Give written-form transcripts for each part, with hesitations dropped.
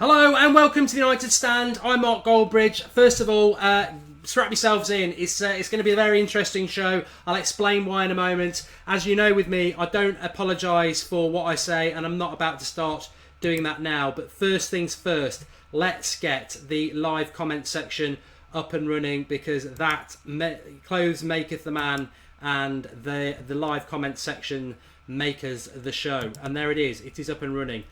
Hello and welcome to the United Stand. I'm Mark Goldbridge. First of all, strap yourselves in. It's going to be a very interesting show. I'll explain why in a moment. As you know with me, I don't apologise for what I say, and I'm not about to start doing that now. But first things first, let's get the live comment section up and running, because that clothes maketh the man, and the live comment section makers the show. And there it is. It is up and running.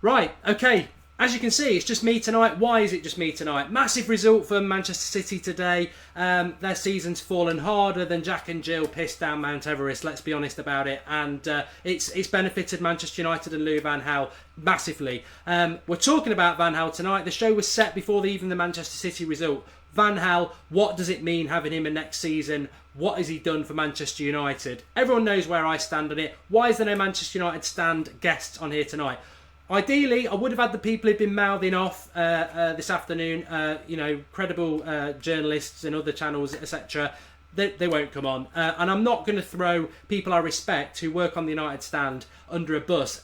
Right, okay. As you can see, it's just me tonight. Why is it just me tonight? Massive result for Manchester City today. Their season's fallen harder than Jack and Jill pissed down Mount Everest, let's be honest about it. And it's benefited Manchester United and Louis van Gaal massively. We're talking about Van Gaal tonight. The show was set before even the Manchester City result. Van Gaal, what does it mean having him in next season? What has he done for Manchester United? Everyone knows where I stand on it. Why is there no Manchester United Stand guests on here tonight? Ideally, I would have had the people who've been mouthing off this afternoon, credible journalists and other channels, etc. They won't come on. And I'm not going to throw people I respect who work on the United Stand under a bus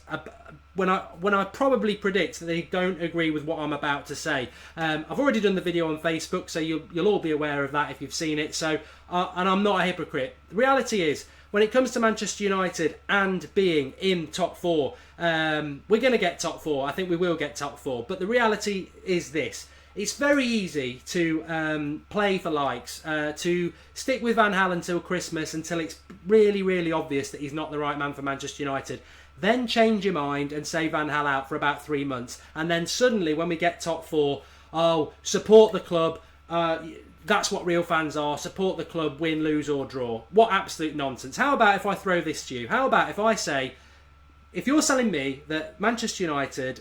when I probably predict that they don't agree with what I'm about to say. I've already done the video on Facebook, so you'll all be aware of that if you've seen it. So, and I'm not a hypocrite. The reality is, when it comes to Manchester United and being in top four, we're going to get top four. I think we will get top four. But the reality is this. It's very easy to play for likes, to stick with Van Gaal until Christmas, until it's really, really obvious that he's not the right man for Manchester United. Then change your mind and say Van Gaal out for about 3 months. And then suddenly, when we get top four, support the club. That's what real fans are. Support the club, win, lose or draw. What absolute nonsense. How about if I throw this to you? How about if I say, if you're telling me that Manchester United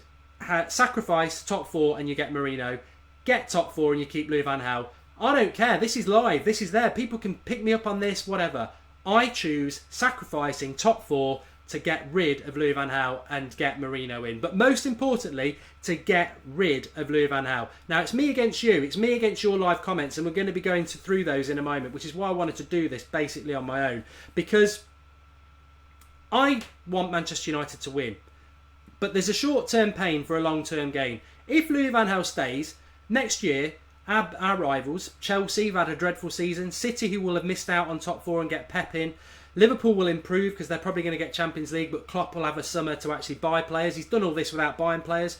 sacrifice top four and you get Mourinho, get top four and you keep Louis van Gaal, I don't care. This is live. This is there. People can pick me up on this, whatever. I choose sacrificing top four to get rid of Louis van Gaal and get Mourinho in. But most importantly, to get rid of Louis van Gaal. Now, it's me against you. It's me against your live comments, and we're going to be going through those in a moment, which is why I wanted to do this basically on my own. Because I want Manchester United to win. But there's a short-term pain for a long-term gain. If Louis van Gaal stays, next year, our rivals, Chelsea, have had a dreadful season. City, who will have missed out on top four and get Pep in. Liverpool will improve because they're probably going to get Champions League, but Klopp will have a summer to actually buy players. He's done all this without buying players.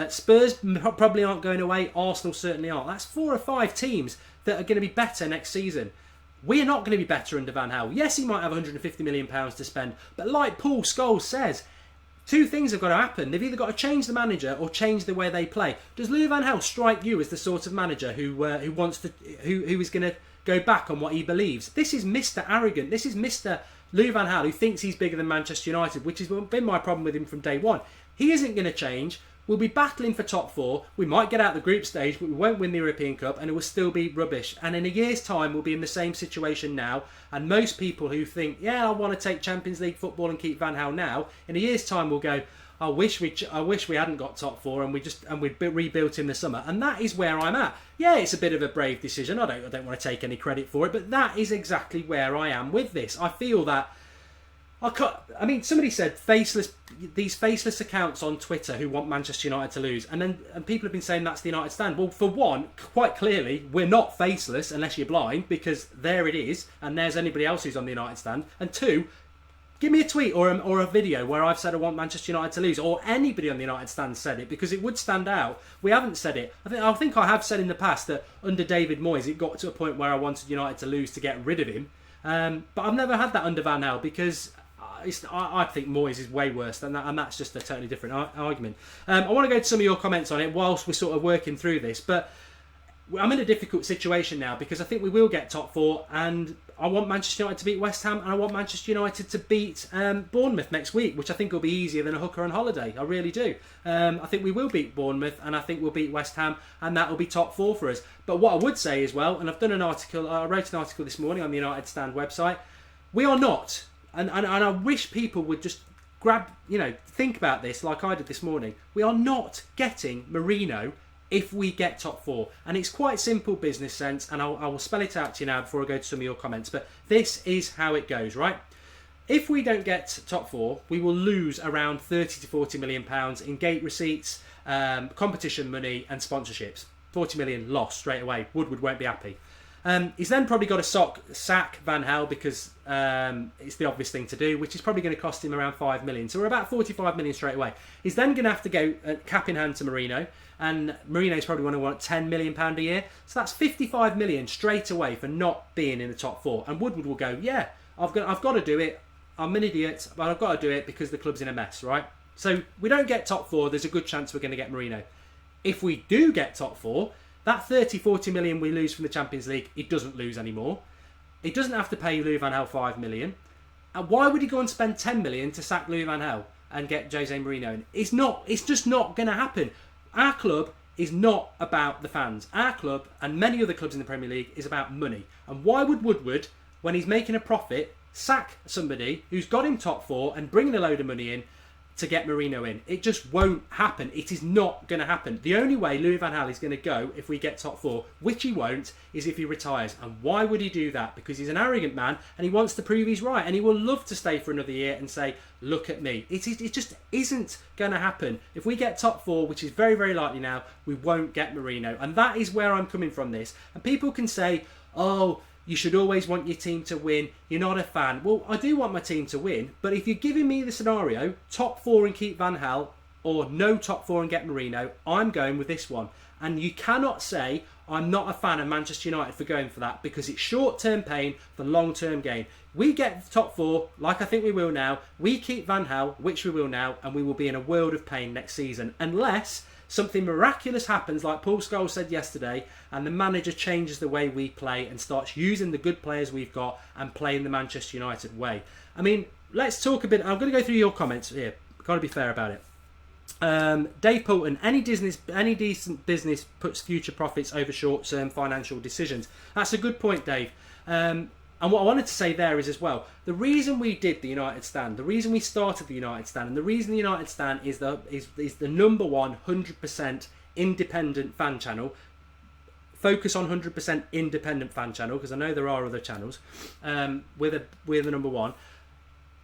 Spurs probably aren't going away. Arsenal certainly aren't. That's 4 or 5 teams that are going to be better next season. We are not going to be better under Van Gaal. Yes, he might have £150 million to spend, but like Paul Scholes says, 2 things have got to happen. They've either got to change the manager or change the way they play. Does Louis van Gaal strike you as the sort of manager who is going to go back on what he believes? This is Mr. Arrogant. This is Mr. Louis van Gaal, who thinks he's bigger than Manchester United, which has been my problem with him from day one. He isn't going to change. We'll be battling for top four. We might get out the group stage, but we won't win the European Cup, and it will still be rubbish. And in a year's time, we'll be in the same situation now. And most people who think, yeah, I want to take Champions League football and keep Van Gaal now, in a year's time will go, I wish we hadn't got top four and we rebuilt in the summer. And that is where I'm at. Yeah, it's a bit of a brave decision. I don't want to take any credit for it, but that is exactly where I am with this. I feel that somebody said these faceless accounts on Twitter who want Manchester United to lose, and people have been saying that's the United Stand. Well, for one, quite clearly, we're not faceless unless you're blind, because there it is, and there's anybody else who's on the United Stand. And 2, give me a tweet or a video where I've said I want Manchester United to lose, or anybody on the United Stand said it, because it would stand out. We haven't said it. I think I have said in the past that under David Moyes it got to a point where I wanted United to lose to get rid of him. But I've never had that under Van Gaal, because I think Moyes is way worse than that, and that's just a totally different argument. I want to go to some of your comments on it whilst we're sort of working through this, but I'm in a difficult situation now, because I think we will get top four, and I want Manchester United to beat West Ham, and I want Manchester United to beat Bournemouth next week, which I think will be easier than a hooker on holiday. I really do. I think we will beat Bournemouth, and I think we'll beat West Ham, and that will be top four for us. But what I would say as well, and I wrote an article this morning on the United Stand website, we are not, and I wish people would just think about this like I did this morning. We are not getting Mourinho if we get top four. And it's quite simple business sense, and I will spell it out to you now before I go to some of your comments. But this is how it goes, right? If we don't get top four, we will lose around 30 to 40 million pounds in gate receipts, competition money and sponsorships. 40 million lost straight away. Woodward won't be happy. He's then probably got to sack Van Gaal because it's the obvious thing to do, which is probably going to cost him around 5 million. So we're about 45 million straight away. He's then going to have to go cap in hand to Marino, and Marino's probably going to want 10 million pound a year. So that's 55 million straight away for not being in the top four. And Woodward will go, yeah, I've got to do it. I'm an idiot, but I've got to do it because the club's in a mess, right? So we don't get top four. There's a good chance we're going to get Marino. If we do get top four, that 30, 40 million we lose from the Champions League, it doesn't lose anymore. It doesn't have to pay Louis van Gaal 5 million. And why would he go and spend 10 million to sack Louis van Gaal and get Jose Mourinho in? It's just not going to happen. Our club is not about the fans. Our club, and many other clubs in the Premier League, is about money. And why would Woodward, when he's making a profit, sack somebody who's got him top four and bringing a load of money in to get Mourinho in? It just won't happen. It is not going to happen. The only way Louis van Gaal is going to go if we get top four, which he won't, is if he retires. And why would he do that? Because he's an arrogant man and he wants to prove he's right, and he will love to stay for another year and say, look at me. It just isn't going to happen. If we get top four, which is very, very likely now, we won't get Mourinho. And that is where I'm coming from this. And people can say, oh, you should always want your team to win. You're not a fan. Well, I do want my team to win, but if you're giving me the scenario, top four and keep Van Gaal, or no top four and get Mourinho, I'm going with this one. And you cannot say, I'm not a fan of Manchester United for going for that, because it's short-term pain for long-term gain. We get top four, like I think we will now. We keep Van Gaal, which we will now, and we will be in a world of pain next season, unless something miraculous happens, like Paul Scholes said yesterday, and the manager changes the way we play and starts using the good players we've got and playing the Manchester United way. I mean, let's talk a bit. I'm going to go through your comments here. Got to be fair about it. Dave Poulton, any decent business puts future profits over short-term financial decisions. That's a good point, Dave. And what I wanted to say there is as well, the reason we did the United Stand, the reason we started the United Stand, and the reason the United Stand is the number one 100% independent fan channel. Focus on 100% independent fan channel, because I know there are other channels. We're the number one.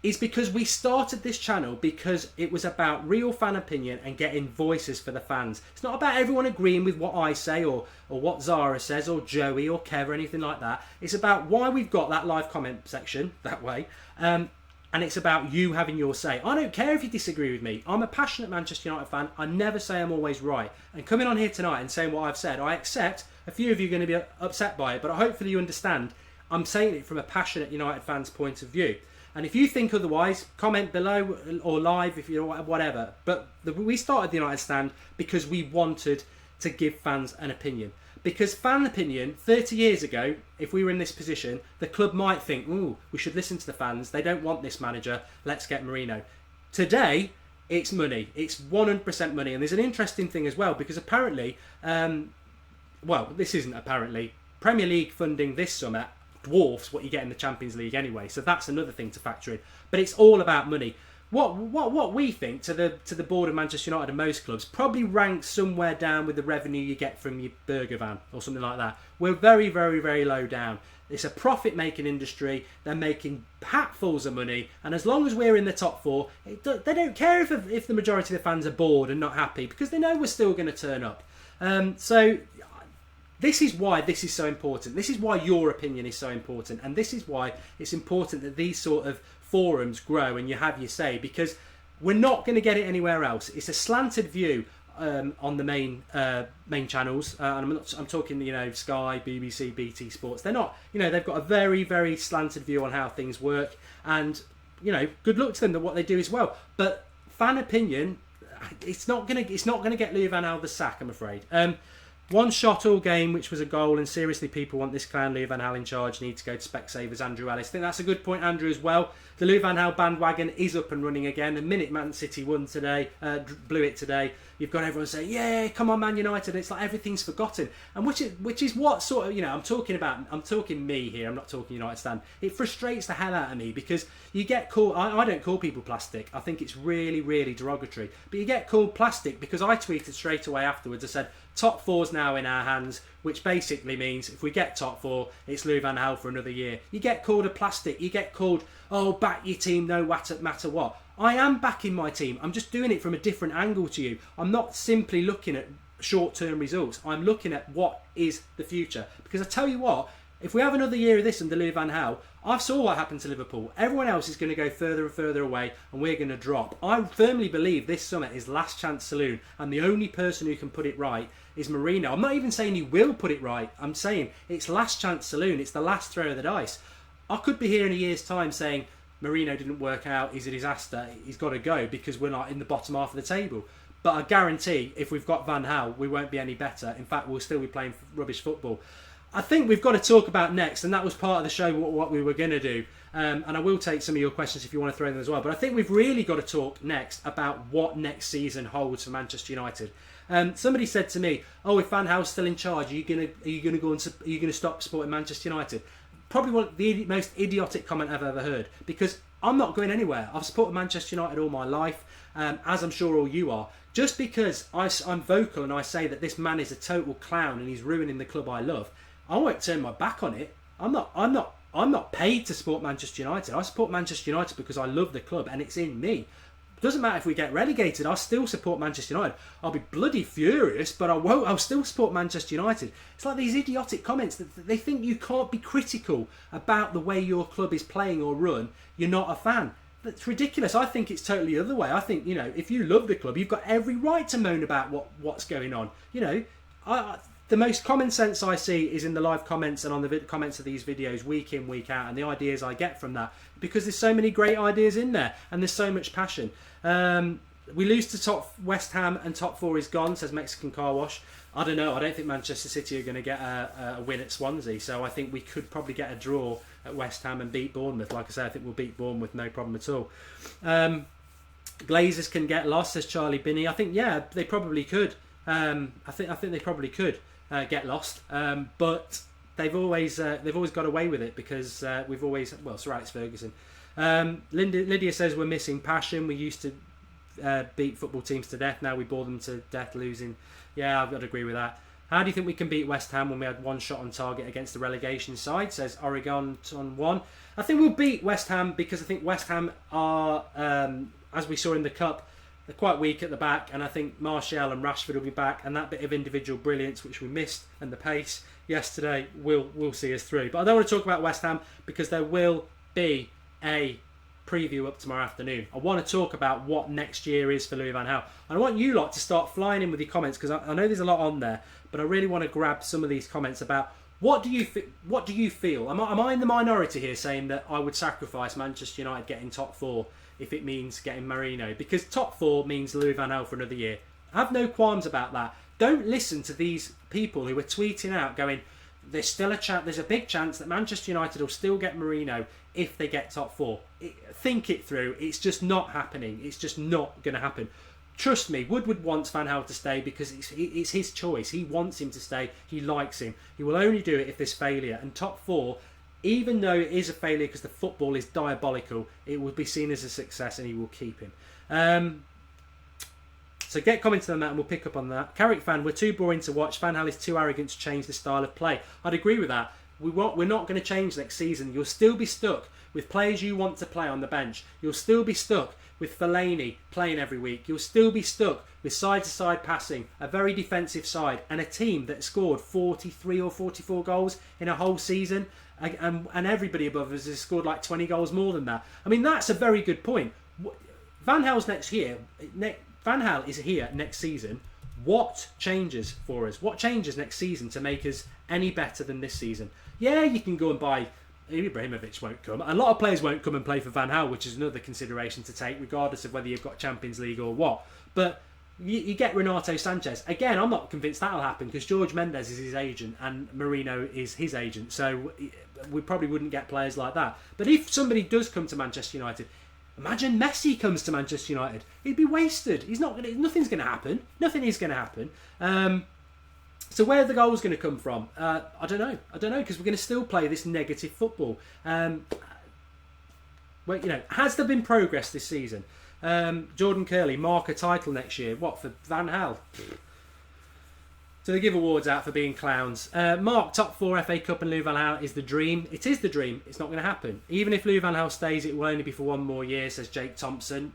Is because we started this channel because it was about real fan opinion and getting voices for the fans. It's not about everyone agreeing with what I say or what Zara says or Joey or Kev or anything like that. It's about why we've got that live comment section that way. And it's about you having your say. I don't care if you disagree with me. I'm a passionate Manchester United fan. I never say I'm always right. And coming on here tonight and saying what I've said, I accept a few of you are going to be upset by it, but hopefully you understand I'm saying it from a passionate United fan's point of view. And if you think otherwise, comment below or live if you whatever. But we started the United Stand because we wanted to give fans an opinion. Because fan opinion, 30 years ago, if we were in this position, the club might think, ooh, we should listen to the fans. They don't want this manager. Let's get Mourinho. Today, it's money. It's 100% money. And there's an interesting thing as well, because apparently, well, this isn't apparently, Premier League funding this summer dwarfs what you get in the Champions League anyway, so that's another thing to factor in. But it's all about money. What we think to the board of Manchester United and most clubs probably ranks somewhere down with the revenue you get from your burger van or something like that. We're very, very, very low down. It's a profit-making industry. They're making hatfuls of money, and as long as we're in the top four, they don't care if the majority of the fans are bored and not happy, because they know we're still going to turn up. So this is why this is so important. This is why your opinion is so important. And this is why it's important that these sort of forums grow and you have your say, because we're not going to get it anywhere else. It's a slanted view on the main channels. And I'm talking, Sky, BBC, BT Sports. They're not, they've got a very, very slanted view on how things work. And, good luck to them that what they do as well. But fan opinion, it's not going to get Louis van Gaal the sack, I'm afraid. One shot all game, which was a goal, and seriously, people want this clown Louis van Gaal in charge, need to go to Specsavers, Andrew Ellis. I think that's a good point, Andrew, as well. The Louis van Gaal bandwagon is up and running again. The minute Man City won today, blew it today, you've got everyone saying, yeah, come on Man United. It's like everything's forgotten. And which is what sort of, I'm talking me here, I'm not talking United Stand. It frustrates the hell out of me, because you get called, I don't call people plastic. I think it's really, really derogatory. But you get called plastic because I tweeted straight away afterwards. I said, top four's now now in our hands, which basically means if we get top 4, it's Louis van Gaal for another year. You get called a plastic. You get called, oh, back your team no matter what. I am backing my team. I'm just doing it from a different angle to you. I'm not simply looking at short-term results. I'm looking at what is the future. Because I tell you what, if we have another year of this under Louis van Gaal, I saw what happened to Liverpool. Everyone else is going to go further and further away, and we're going to drop. I firmly believe this summer is last chance saloon, and the only person who can put it right is Mourinho. I'm not even saying he will put it right. I'm saying it's last chance saloon. It's the last throw of the dice. I could be here in a year's time saying Mourinho didn't work out, he's a disaster, he's got to go because we're not in the bottom half of the table. But I guarantee if we've got Van Gaal, we won't be any better. In fact, we'll still be playing rubbish football. I think we've got to talk about next, and that was part of the show, what we were going to do. And I will take some of your questions if you want to throw them as well. But I think we've really got to talk next about what next season holds for Manchester United. Somebody said to me, "Oh, if Van Gaal's still in charge, are you going to stop supporting Manchester United?" Probably one of the most idiotic comment I've ever heard, because I'm not going anywhere. I've supported Manchester United all my life, as I'm sure all you are. Just because I'm vocal and I say that this man is a total clown and he's ruining the club I love, I won't turn my back on it. I'm not paid to support Manchester United. I support Manchester United because I love the club and it's in me. It doesn't matter if we get relegated, I'll still support Manchester United. I'll be bloody furious, but I'll still support Manchester United. It's like these idiotic comments that they think you can't be critical about the way your club is playing or run. You're not a fan. That's ridiculous. I think it's totally the other way. I think, if you love the club, you've got every right to moan about what's going on. The most common sense I see is in the live comments and on the comments of these videos week in, week out, and the ideas I get from that, because there's so many great ideas in there and there's so much passion. We lose to top West Ham and top 4 is gone, says Mexican Car Wash. I don't know. I don't think Manchester City are going to get a win at Swansea, so I think we could probably get a draw at West Ham and beat Bournemouth. Like I say, I think we'll beat Bournemouth no problem at all. Glazers can get lost, says Charlie Binney. I think, yeah, they probably could. I think they probably could get lost, but they've always got away with it because we've always, well, Sir Alex Ferguson. Lydia says we're missing passion. We used to beat football teams to death. Now we bore them to death, losing. Yeah, I've got to agree with that. How do you think we can beat West Ham when we had one shot on target against the relegation side, says Oregon on 1. I think we'll beat West Ham because I think West Ham are, as we saw in the Cup, they're quite weak at the back, and I think Martial and Rashford will be back, and that bit of individual brilliance which we missed and the pace yesterday will see us through. But I don't want to talk about West Ham because there will be a preview up tomorrow afternoon. I want to talk about what next year is for Louis van Gaal. And I want you lot to start flying in with your comments because I know there's a lot on there, but I really want to grab some of these comments about what do you feel? Am I in the minority here saying that I would sacrifice Manchester United getting top 4 if it means getting Mourinho? Because top 4 means Louis van Gaal for another year. I have no qualms about that. Don't listen to these people who are tweeting out going, there's still a chance, there's a big chance that Manchester United will still get Mourinho if they get top 4. Think it through. It's just not happening. It's just not going to happen. Trust me, Woodward wants Van Gaal to stay because it's his choice. He wants him to stay. He likes him. He will only do it if there's failure. And top 4, even though it is a failure because the football is diabolical, it will be seen as a success and he will keep him. So get comments on that and we'll pick up on that. Carrick fan, we're too boring to watch. Van Gaal is too arrogant to change the style of play. I'd agree with that. We're not going to change next season. You'll still be stuck with players you want to play on the bench. You'll still be stuck with Fellaini playing every week. You'll still be stuck with side-to-side passing, a very defensive side, and a team that scored 43 or 44 goals in a whole season. And everybody above us has scored like 20 goals more than that. I mean, that's a very good point. Van Gaal's Van Gaal is here next season. What changes for us? What changes next season to make us any better than this season? Yeah, you can go and buy... Ibrahimovic won't come. A lot of players won't come and play for Van Gaal, which is another consideration to take, regardless of whether you've got Champions League or what. But you get Renato Sanchez. Again, I'm not convinced that'll happen because George Mendes is his agent and Mourinho is his agent. So we probably wouldn't get players like that. But if somebody does come to Manchester United... Imagine Messi comes to Manchester United. He'd be wasted. Nothing's going to happen. Nothing is going to happen. So where are the goals going to come from? I don't know because we're going to still play this negative football. Has there been progress this season? Jordan Curley, mark a title next year. What, for Van Gaal? So they give awards out for being clowns. Mark, top 4 FA Cup and Louis van Gaal is the dream. It is the dream. It's not going to happen. Even if Louis van Gaal stays, it will only be for 1 more year, says Jake Thompson.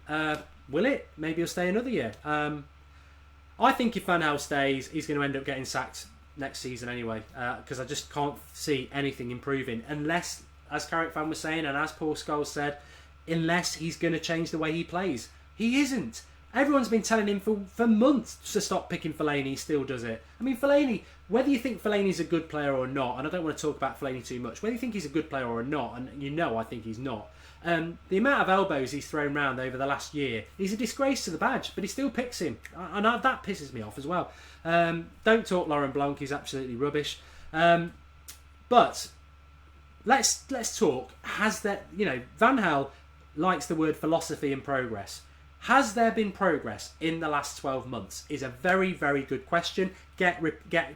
Will it? Maybe he'll stay another year. I think if Van Gaal stays, he's going to end up getting sacked next season anyway, because I just can't see anything improving unless, as Carrick fan was saying and as Paul Scholes said, unless he's going to change the way he plays. He isn't. Everyone's been telling him for months to stop picking Fellaini. He still does it. I mean, Fellaini, whether you think Fellaini's a good player or not, and I don't want to talk about Fellaini too much, whether you think he's a good player or not, and you know I think he's not, the amount of elbows he's thrown around over the last year, he's a disgrace to the badge, but he still picks him. And that pisses me off as well. Don't talk Laurent Blanc, he's absolutely rubbish. But let's talk. Has there, Van Gaal likes the word philosophy and progress. Has there been progress in the last 12 months? Is a very, very good question. Get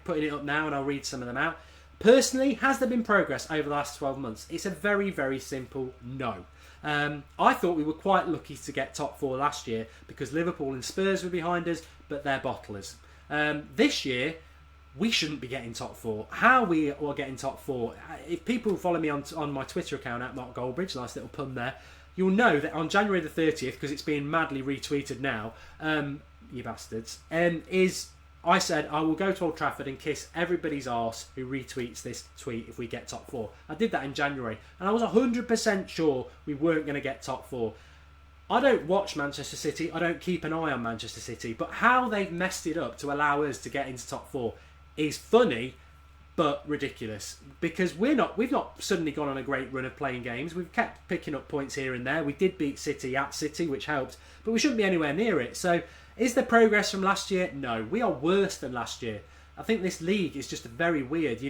putting it up now and I'll read some of them out. Personally, has there been progress over the last 12 months? It's a very, very simple no. I thought we were quite lucky to get top 4 last year because Liverpool and Spurs were behind us, but they're bottlers. This year, we shouldn't be getting top 4. How we are getting top 4, if people follow me on my Twitter account at Mark Goldbridge, nice little pun there, you'll know that on January the 30th, because it's being madly retweeted now, you bastards, I said I will go to Old Trafford and kiss everybody's arse who retweets this tweet if we get top 4. I did that in January, and I was 100% sure we weren't going to get top 4. I don't watch Manchester City, I don't keep an eye on Manchester City, but how they've messed it up to allow us to get into top 4 is funny, but ridiculous, because we've not suddenly gone on a great run of playing games. We've kept picking up points here and there. We did beat City at City, which helped, but we shouldn't be anywhere near it. So is there progress from last year? No, we are worse than last year. I think this league is just very weird.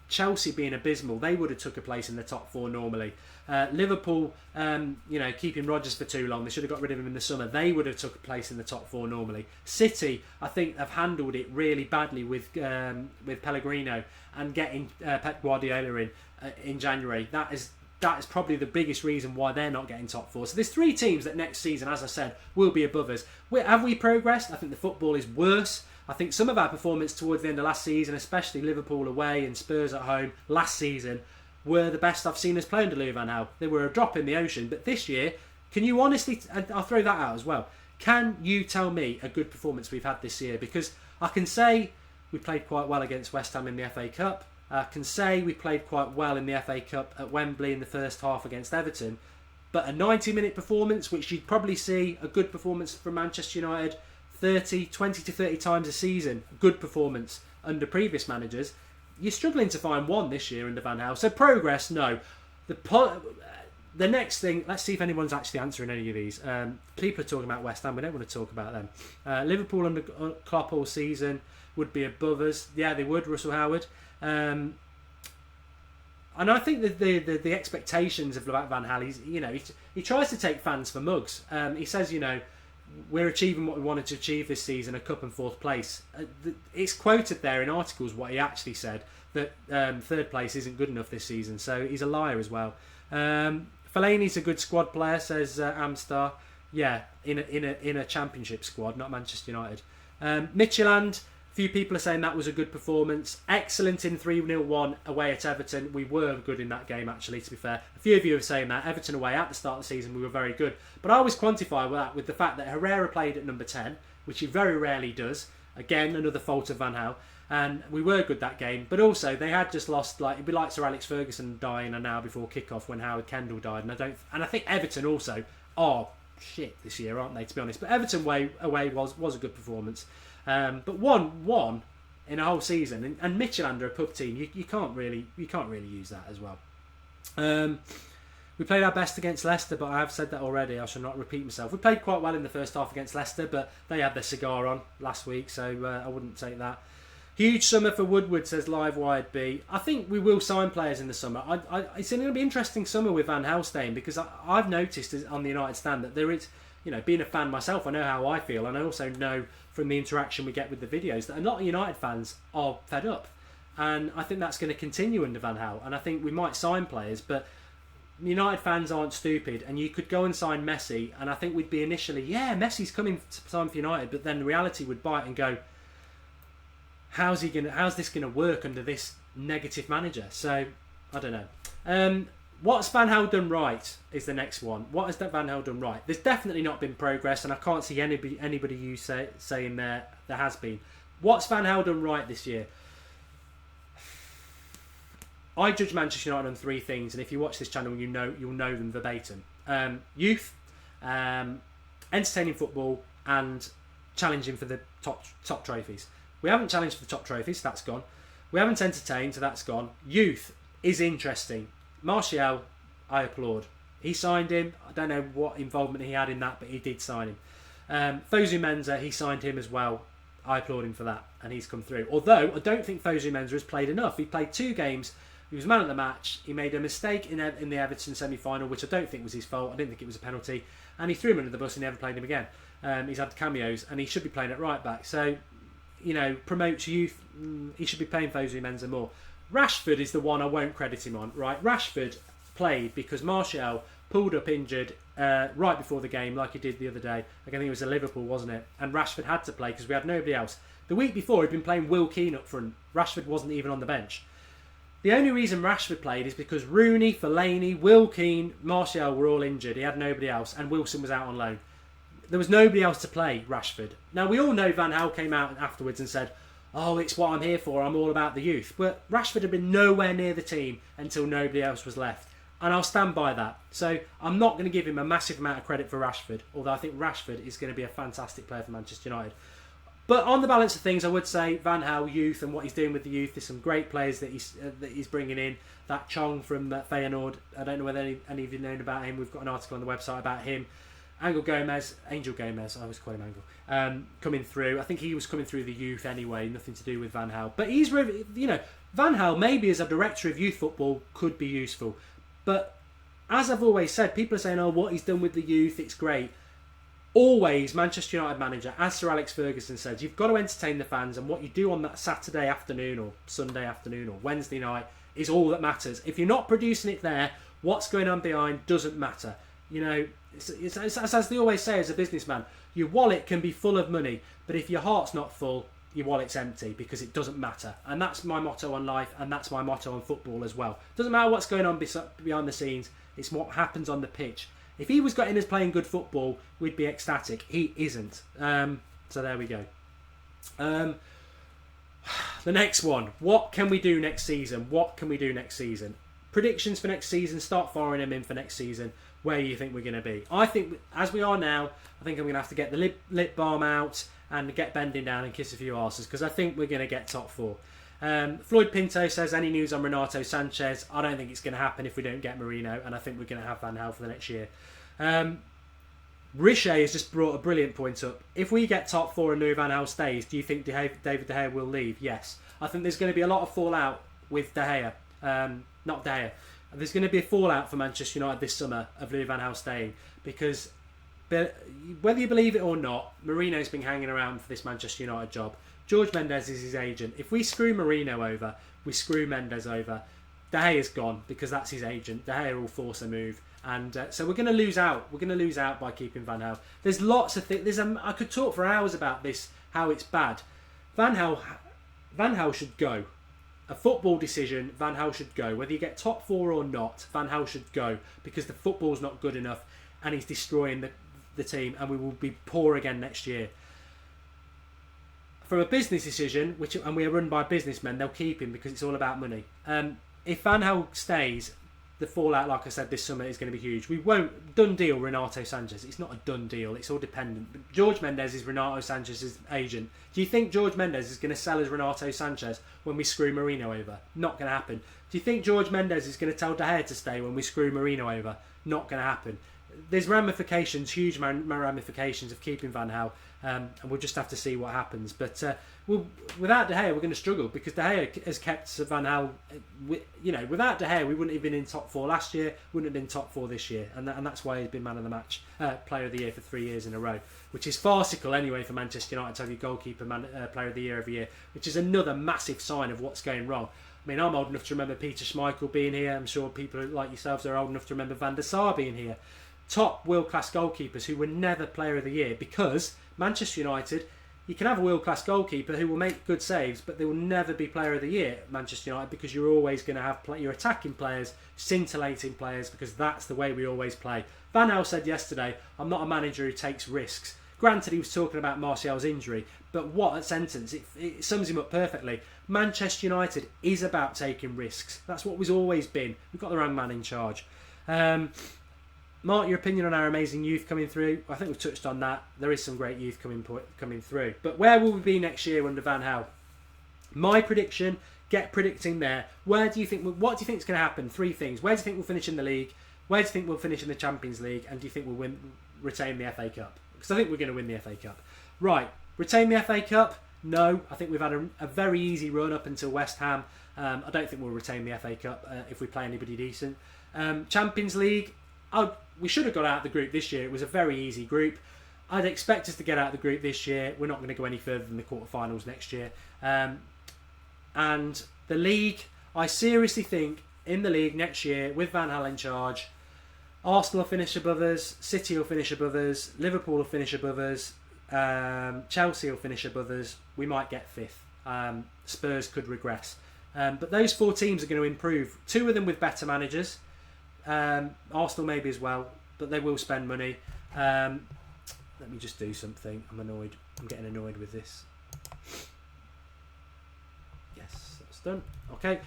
Chelsea being abysmal, they would have took a place in the top 4 normally. Liverpool, keeping Rodgers for too long, they should have got rid of him in the summer. They would have took a place in the top 4 normally. City, I think, have handled it really badly with Pellegrino and getting Pep Guardiola in January. That is probably the biggest reason why they're not getting top 4. So there's 3 teams that next season, as I said, will be above us. Have we progressed? I think the football is worse. I think some of our performance towards the end of last season, especially Liverpool away and Spurs at home last season, were the best I've seen us play under Louis van Gaal. They were a drop in the ocean. But this year, can you honestly, and I'll throw that out as well, can you tell me a good performance we've had this year? Because I can say we played quite well against West Ham in the FA Cup. I can say we played quite well in the FA Cup at Wembley in the first half against Everton. But a 90-minute performance, which you'd probably see a good performance from Manchester United 20 to 30 times a season, good performance under previous managers, you're struggling to find one this year under Van Gaal. So progress, no. The next thing, let's see if anyone's actually answering any of these. People are talking about West Ham, we don't want to talk about them. Liverpool under Klopp all season would be above us. Yeah, they would, Russell Howard. And I think that the expectations of Van Gaal, he tries to take fans for mugs. He says, we're achieving what we wanted to achieve this season, a cup and 4th place. It's quoted there in articles what he actually said, that 3rd place isn't good enough this season, so he's a liar as well. Fellaini's a good squad player, says Amstar. Yeah, in a championship squad, not Manchester United. Midtjylland, a few people are saying that was a good performance. Excellent in 3-0-1 away at Everton. We were good in that game, actually, to be fair. A few of you are saying that. Everton away at the start of the season, we were very good. But I always quantify that with the fact that Herrera played at number 10, which he very rarely does. Again, another fault of Van Gaal. And we were good that game. But also, they had just lost, it'd be like Sir Alex Ferguson dying an hour before kickoff when Howard Kendall died. And I think Everton also are shit this year, aren't they, to be honest. But Everton away was a good performance. But one in a whole season, and Midtjylland are a pub team. You can't really use that as well. We played our best against Leicester, but I have said that already. I shall not repeat myself. We played quite well in the first half against Leicester, but they had their cigar on last week, so I wouldn't take that. Huge summer for Woodward, says Live Wired B. I think we will sign players in the summer. It's going to be an interesting summer with Van Gaal staying, because I've noticed on the United stand that there is, being a fan myself, I know how I feel, and I also know from the interaction we get with the videos that a lot of United fans are fed up. And I think that's going to continue under Van Gaal. And I think we might sign players, but United fans aren't stupid, and you could go and sign Messi, and I think we'd be initially, yeah, Messi's coming to sign for United, but then reality would bite and go, how's this gonna work under this negative manager? So I don't know. What's Van Gaal done right is the next one. What has Van Gaal done right? There's definitely not been progress, and I can't see anybody saying there has been. What's Van Gaal done right this year? I judge Manchester United on three things, and if you watch this channel, you'll know them verbatim. Youth, entertaining football, and challenging for the top trophies. We haven't challenged for the top trophies, so that's gone. We haven't entertained, so that's gone. Youth is interesting. Martial, I applaud. He signed him. I don't know what involvement he had in that, but he did sign him. Fosu Mensah, he signed him as well. I applaud him for that, and he's come through. Although, I don't think Fosu Mensah has played enough. He played 2 games. He was man of the match. He made a mistake in the Everton semi-final, which I don't think was his fault. I didn't think it was a penalty. And he threw him under the bus and never played him again. He's had cameos, and he should be playing at right back. So, promotes youth. He should be playing Fosu Mensah more. Rashford is the one I won't credit him on, right? Rashford played because Martial pulled up injured right before the game, like he did the other day. I think it was a Liverpool, wasn't it? And Rashford had to play because we had nobody else. The week before, he'd been playing Will Keane up front. Rashford wasn't even on the bench. The only reason Rashford played is because Rooney, Fellaini, Will Keane, Martial were all injured. He had nobody else, and Wilson was out on loan. There was nobody else to play Rashford. Now, we all know Van Gaal came out afterwards and said, "Oh, it's what I'm here for. I'm all about the youth." But Rashford had been nowhere near the team until nobody else was left. And I'll stand by that. So I'm not going to give him a massive amount of credit for Rashford, although I think Rashford is going to be a fantastic player for Manchester United. But on the balance of things, I would say Van Gaal, youth, and what he's doing with the youth. There's some great players that he's bringing in. That Chong from Feyenoord, I don't know whether any of you know about him. We've got an article on the website about him. Angel Gomez, I always call him Angel, coming through. I think he was coming through the youth anyway, nothing to do with Van Gaal. But he's really, Van Gaal maybe as a director of youth football could be useful. But as I've always said, people are saying, "Oh, what he's done with the youth, it's great." Always, Manchester United manager, as Sir Alex Ferguson said, you've got to entertain the fans, and what you do on that Saturday afternoon or Sunday afternoon or Wednesday night is all that matters. If you're not producing it there, what's going on behind doesn't matter. It's as they always say as a businessman, your wallet can be full of money, but if your heart's not full, your wallet's empty, because it doesn't matter. And that's my motto on life, and that's my motto on football as well. Doesn't matter what's going on behind the scenes, it's what happens on the pitch. If he was getting us playing good football, we'd be ecstatic. He isn't. So there we go. The next one. What can we do next season? Predictions for next season. Start firing them in for next season. Where you think we're going to be? I think, as we are now, I think I'm going to have to get the lip balm out and get bending down and kiss a few arses, because I think we're going to get top 4. Floyd Pinto says, any news on Renato Sanchez? I don't think it's going to happen if we don't get Mourinho, and I think we're going to have Van Gaal for the next year. Richet has just brought a brilliant point up. If we get top 4 and Louis Van Gaal stays, do you think David De Gea will leave? Yes. I think there's going to be a lot of fallout with De Gea. Not De Gea. There's going to be a fallout for Manchester United this summer of Louis Van Gaal staying, because whether you believe it or not, Mourinho's been hanging around for this Manchester United job. George Mendes is his agent. If we screw Mourinho over, we screw Mendes over. De Gea's gone because that's his agent. De Gea will force a move. And so we're going to lose out. We're going to lose out by keeping Van Gaal. There's lots of things. I could talk for hours about this, how it's bad. Van Gaal should go. A football decision, Van Gaal should go. Whether you get top 4 or not, Van Gaal should go, because the football's not good enough and he's destroying the team, and we will be poor again next year. From a business decision, and we are run by businessmen, they'll keep him because it's all about money. If Van Gaal stays, the fallout, like I said, this summer is going to be huge. We won't done deal Renato Sanchez. It's not a done deal. It's all dependent. But George Mendes is Renato Sanchez's agent. Do you think George Mendes is going to sell us Renato Sanchez when we screw Mourinho over? Not going to happen. Do you think George Mendes is going to tell De Gea to stay when we screw Mourinho over? Not going to happen. There's ramifications, huge ramifications of keeping Van Gaal, and we'll just have to see what happens. But without De Gea, we're going to struggle, because De Gea has kept Van Gaal. Without De Gea, we wouldn't have been in top 4 last year, wouldn't have been top 4 this year, and that's why he's been man of the match, player of the year for 3 years in a row, which is farcical anyway for Manchester United to have your goalkeeper player of the year every year, which is another massive sign of what's going wrong. I mean, I'm old enough to remember Peter Schmeichel being here. I'm sure people like yourselves are old enough to remember Van der Sar being here. Top world-class goalkeepers who were never player of the year, because Manchester United, you can have a world-class goalkeeper who will make good saves, but they will never be player of the year at Manchester United, because you're always going to have your attacking players, scintillating players, because that's the way we always play. Van Gaal said yesterday, I'm not a manager who takes risks. Granted, he was talking about Martial's injury, but what a sentence. It sums him up perfectly. Manchester United is about taking risks. That's what we've always been. We've got the wrong man in charge. Mark, your opinion on our amazing youth coming through? I think we've touched on that. There is some great youth coming through. But where will we be next year under Van Gaal? My prediction, get predicting there. What do you think is going to happen? 3 things. Where do you think we'll finish in the league? Where do you think we'll finish in the Champions League? And do you think we'll retain the FA Cup? Because I think we're going to win the FA Cup. Right, retain the FA Cup? No. I think we've had a very easy run up until West Ham. I don't think we'll retain the FA Cup if we play anybody decent. Champions League? We should have got out of the group this year. It was a very easy group. I'd expect us to get out of the group this year. We're not going to go any further than the quarterfinals next year. And the league, I seriously think in the league next year, with Van Gaal in charge, Arsenal will finish above us, City will finish above us, Liverpool will finish above us, Chelsea will finish above us. We might get 5th. Spurs could regress. But those 4 teams are going to improve. 2 of them with better managers. Arsenal maybe as well, but they will spend money. Let me just do something. I'm annoyed. I'm getting annoyed with this. Yes, that's done. Okay.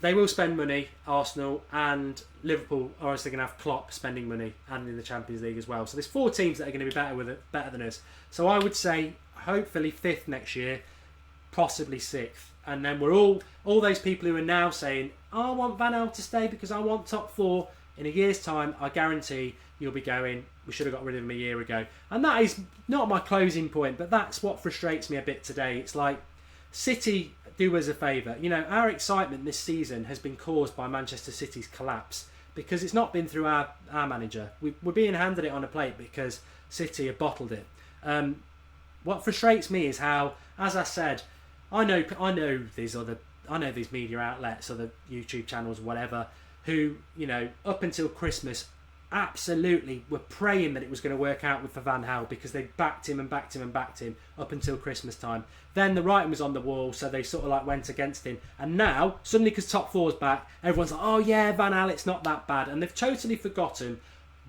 They will spend money, Arsenal, and Liverpool are obviously going to have Klopp spending money, and in the Champions League as well. So there's 4 teams that are going to be better than us. So I would say hopefully 5th next year, possibly 6th. And then we're all those people who are now saying, I want Van Gaal to stay because I want top 4. In a year's time, I guarantee you'll be going, we should have got rid of him a year ago. And that is not my closing point, but that's what frustrates me a bit today. It's like, City, do us a favour. You know, our excitement this season has been caused by Manchester City's collapse, because it's not been through our manager. We're being handed it on a plate because City have bottled it. What frustrates me is how, as I said, I know these media outlets, other YouTube channels, whatever, who, you know, up until Christmas absolutely were praying that it was going to work out with Van Gaal, because they backed him up until Christmas time. Then the writing was on the wall, so they sort of like went against him. And now, suddenly, because top 4's back, everyone's like, oh yeah, Van Gaal, it's not that bad. And they've totally forgotten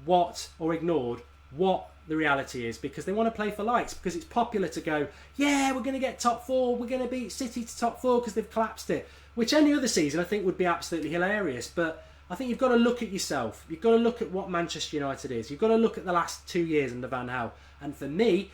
or ignored what the reality is, because they want to play for likes, because it's popular to go, yeah, we're going to get top 4, we're going to beat City to top 4 because they've collapsed it, which any other season I think would be absolutely hilarious. But I think you've got to look at yourself. You've got to look at what Manchester United is. You've got to look at the last 2 years under Van Gaal. And for me,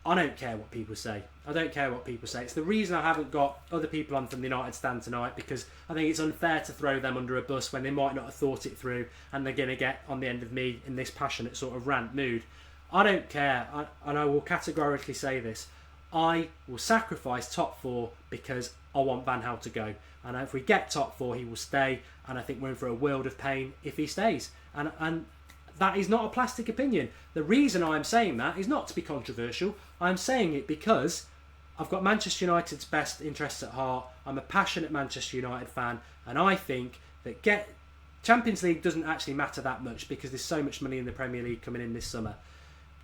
I don't care what people say. I don't care what people say. It's the reason I haven't got other people on from the United stand tonight, because I think it's unfair to throw them under a bus when they might not have thought it through, and they're going to get on the end of me in this passionate sort of rant mood. I don't care, and I will categorically say this. I will sacrifice top 4 because I want Van Gaal to go. And if we get top 4, he will stay. And I think we're in for a world of pain if he stays. And that is not a plastic opinion. The reason I'm saying that is not to be controversial. I'm saying it because I've got Manchester United's best interests at heart. I'm a passionate Manchester United fan. And I think that Champions League doesn't actually matter that much, because there's so much money in the Premier League coming in this summer.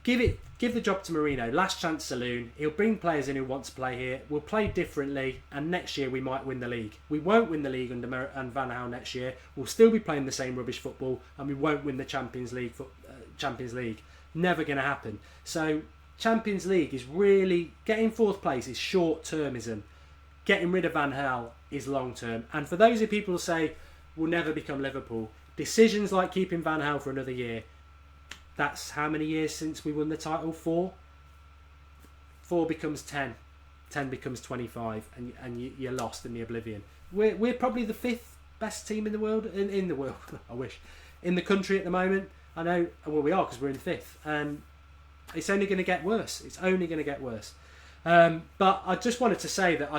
Give the job to Mourinho. Last chance saloon. He'll bring players in who want to play here. We'll play differently, and next year we might win the league. We won't win the league under Van Gaal next year. We'll still be playing the same rubbish football, and we won't win the Champions League. Never going to happen. So Champions League is really, getting 4th place is short-termism. Getting rid of Van Gaal is long-term. And for those of people who say we'll never become Liverpool, decisions like keeping Van Gaal for another year. That's how many years since we won the title? 4? 4 becomes 10. 10 becomes 25, and you're lost in the oblivion. We're probably the 5th best team in the world. In the world, I wish. In the country at the moment. I know, well, we are, because we're in 5th. And it's only going to get worse. It's only going to get worse. But I just wanted to say that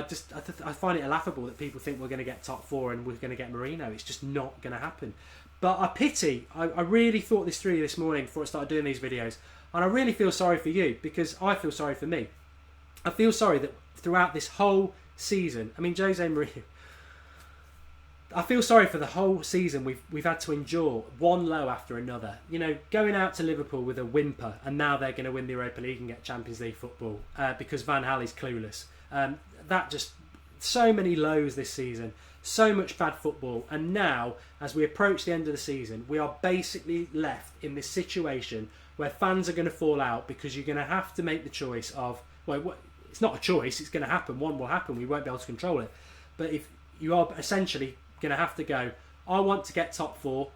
I find it laughable that people think we're going to get top 4 and we're going to get Mourinho. It's just not going to happen. But I really thought this through this morning before I started doing these videos. And I really feel sorry for you, because I feel sorry for me. I feel sorry that throughout this whole season, I mean, Jose Mourinho, I feel sorry for the whole season. We've had to endure one low after another. You know, going out to Liverpool with a whimper, and now they're going to win the Europa League and get Champions League football because Van Gaal is clueless. That just so many lows this season, so much bad football, and now as we approach the end of the season, we are basically left in this situation where fans are going to fall out because you're going to have to make the choice of it's not a choice, it's going to happen. One will happen. We won't be able to control it, but if you are essentially going to have to go, I want to get top 4,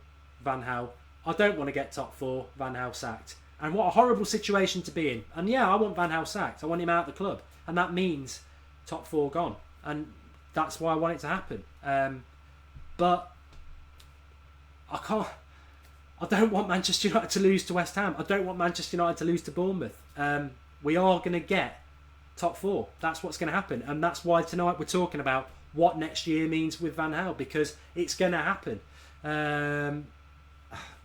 Van Gaal. I don't want to get top 4, Van Gaal sacked. And what a horrible situation to be in. And yeah, I want Van Gaal sacked. I want him out of the club. And that means top 4 gone. And that's why I want it to happen. But I don't want Manchester United to lose to West Ham. I don't want Manchester United to lose to Bournemouth. We are going to get top 4. That's what's going to happen. And that's why tonight we're talking about what next year means with Van Gaal, because it's going to happen.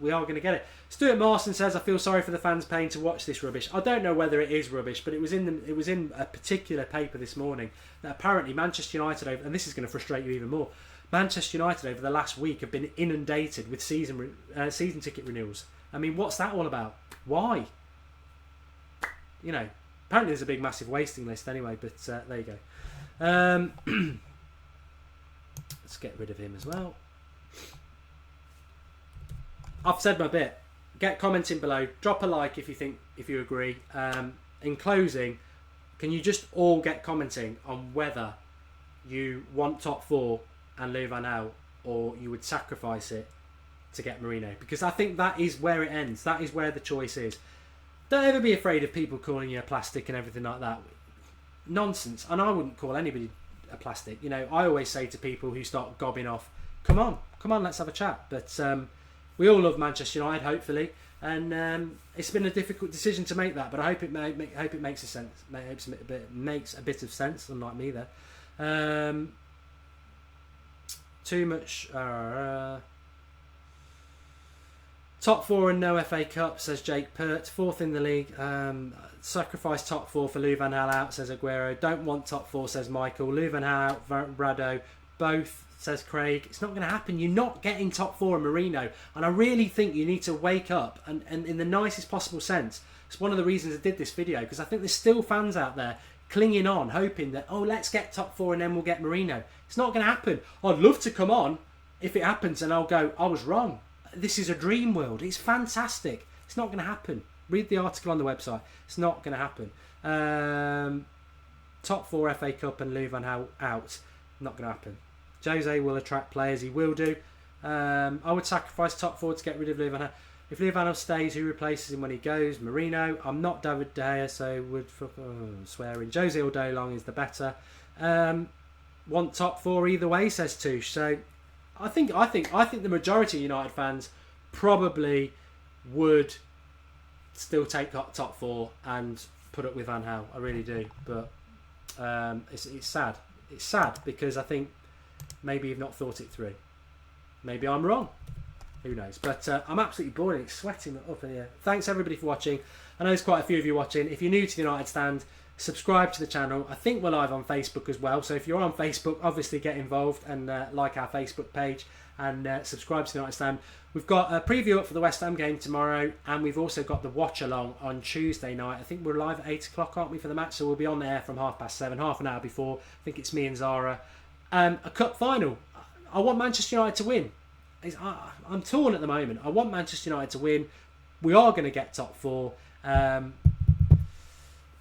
We are going to get it. Stuart Marston says, I feel sorry for the fans paying to watch this rubbish. I don't know whether it is rubbish, but it was in a particular paper this morning that apparently Manchester United, and this is going to frustrate you even more, Manchester United over the last week have been inundated with season ticket renewals. I mean, what's that all about? Why? You know, apparently there's a big massive wasting list anyway, but there you go. Let's get rid of him as well. I've said my bit. Get commenting below. Drop a like if you agree. In closing, can you just all get commenting on whether you want top 4 and Louis Van Gaal, or you would sacrifice it to get Mourinho? Because I think that is where it ends. That is where the choice is. Don't ever be afraid of people calling you a plastic and everything like that. Nonsense. And I wouldn't call anybody a plastic. You know, I always say to people who start gobbing off, come on, let's have a chat. But we all love Manchester United, hopefully, and it's been a difficult decision to make that. But I hope it makes a sense. Makes a bit of sense. Unlike me there. Too much. Top 4 and no FA Cup, says Jake Pert. 4th in the league. Sacrifice top 4 for Louis Van Gaal out, says Aguero. Don't want top 4, says Michael. Louis Van Gaal out, Brado. Both, says Craig. It's not going to happen. You're not getting top 4 and Mourinho. And I really think you need to wake up, and in the nicest possible sense. It's one of the reasons I did this video, because I think there's still fans out there clinging on, hoping that, let's get top 4 and then we'll get Mourinho. It's not going to happen. I'd love to come on if it happens and I'll go, I was wrong. This is a dream world. It's fantastic. It's not going to happen. Read the article on the website. It's not going to happen. Top 4 FA Cup and Louis Van Gaal out. Not going to happen. Jose will attract players. He will do. I would sacrifice top 4 to get rid of Louis Van Gaal. If Louis Van Gaal stays, who replaces him when he goes? Mourinho. I'm not David De Gea, so would swearing. Jose all day long is the better. Want top 4 either way, says Touche. So I think the majority of United fans probably would still take top 4 and put up with Van Gaal. I really do, but it's sad. It's sad because I think maybe you've not thought it through. Maybe I'm wrong. Who knows? But I'm absolutely boiling. It's sweating up in here. Thanks everybody for watching. I know there's quite a few of you watching. If you're new to the United Stand, subscribe to the channel. I think we're live on Facebook as well. So if you're on Facebook, obviously get involved and like our Facebook page and subscribe to the United Stand. We've got a preview up for the West Ham game tomorrow, and we've also got the watch along on Tuesday night. I think we're live at 8 o'clock, aren't we, for the match? So we'll be on there from 7:30, half an hour before. I think it's me and Zara. A cup final. I want Manchester United to win. I'm torn at the moment. I want Manchester United to win. We are going to get top 4.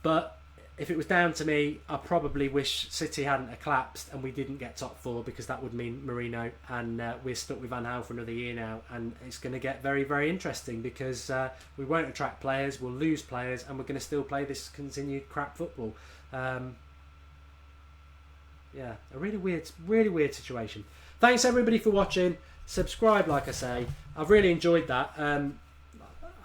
But if it was down to me, I probably wish City hadn't collapsed and we didn't get top 4, because that would mean Mourinho, and we're stuck with Van Gaal for another year now, and it's going to get very, very interesting because we won't attract players, we'll lose players, and we're going to still play this continued crap football. Yeah, a really weird situation. Thanks everybody for watching. Subscribe, like I say. I've really enjoyed that.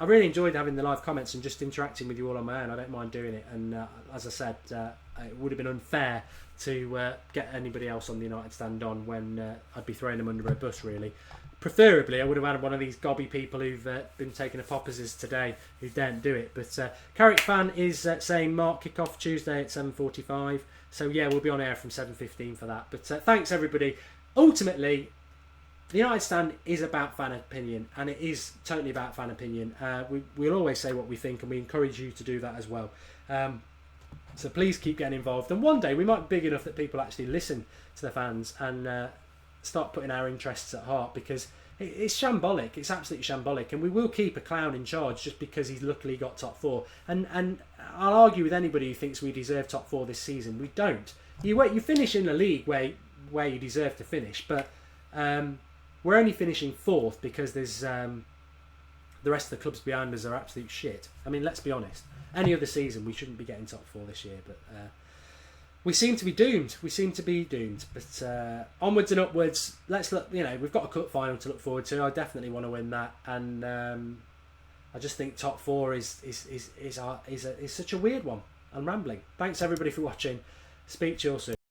I really enjoyed having the live comments and just interacting with you all on my own. I don't mind doing it, and as I said, it would have been unfair to get anybody else on the United Stand on when I'd be throwing them under a bus, really. Preferably, I would have had one of these gobby people who've been taking a poppers today who daren't do it. But Carrick Fan is saying Mark kick-off Tuesday at 7:45. So yeah, we'll be on air from 7:15 for that. But thanks everybody. Ultimately, the United stand is about fan opinion, and it is totally about fan opinion. We'll always say what we think, and we encourage you to do that as well. So please keep getting involved, and one day we might be big enough that people actually listen to the fans and start putting our interests at heart, because it's shambolic. It's absolutely shambolic, and we will keep a clown in charge just because he's luckily got top four. And I'll argue with anybody who thinks we deserve top four this season. We don't. You finish in the league where you deserve to finish, but we're only finishing fourth because there's the rest of the clubs behind us are absolute shit. I mean, let's be honest. Any other season we shouldn't be getting top four this year, but we seem to be doomed. But onwards and upwards. Let's look. We've got a cup final to look forward to. I definitely want to win that, and I just think top four is such a weird one. I'm rambling. Thanks everybody for watching. Speak to you all soon.